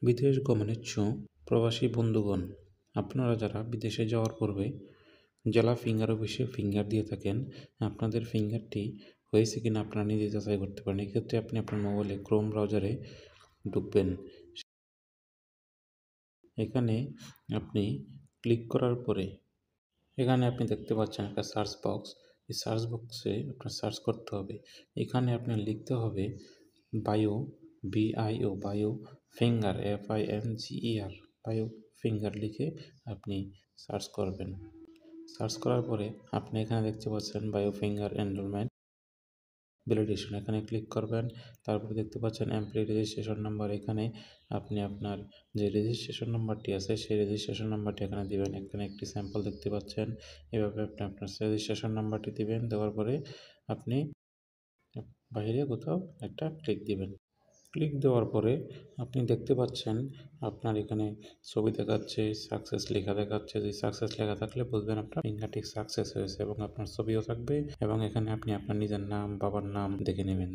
বিদেশ গমনেচ্ছ প্রবাসী বন্ধুগণ, আপনারা যারা বিদেশে যাওয়ার পূর্বে জেলা ফিঙ্গার অফিসে ফিঙ্গার দিয়ে থাকেন, আপনাদের ফিঙ্গারটি হয়েছে কিনা আপনারা নিজে যাচাই করতে পারেন। এক্ষেত্রে আপনি আপনার মোবাইলে ক্রোম ব্রাউজারে ঢুকবেন। এখানে আপনি ক্লিক করার পরে এখানে আপনি দেখতে পাচ্ছেন একটা সার্চ বক্স। এই সার্চ বক্সে আপনার সার্চ করতে হবে। এখানে আপনার লিখতে হবে bio, BIO, bio finger, FINGER, bio finger লিখে আপনি সার্চ করবেন। সার্চ করার পরে আপনি এখানে দেখতে পাচ্ছেন বায়ো ফিঙ্গার এনরোলমেন্ট ভ্যালিডেশন, এখানে ক্লিক করবেন। তারপরে দেখতে পাচ্ছেন এমপ্লয়ি রেজিস্ট্রেশন নাম্বার, এখানে আপনি আপনার যে রেজিস্ট্রেশন নাম্বারটি আছে সেই রেজিস্ট্রেশন নাম্বারটি এখানে দিবেন। এখানে একটি স্যাম্পল দেখতে পাচ্ছেন। এভাবে আপনি আপনার রেজিস্ট্রেশন নাম্বারটি দিবেন। দেওয়ার পরে আপনি বাইরে কোথাও একটা ক্লিক দিবেন। ক্লিক দেওয়ার পরে আপনি দেখতে পাচ্ছেন আপনার এখানে ছবি দেখাচ্ছে, সাকসেস লেখা দেখাচ্ছে। যে সাকসেস লেখা থাকলে বুঝবেন আপনার ফিঙ্গারটি সাকসেস হয়েছে এবং আপনার ছবিও থাকবে এবং এখানে আপনি আপনার নিজের নাম, বাবার নাম দেখে নেবেন।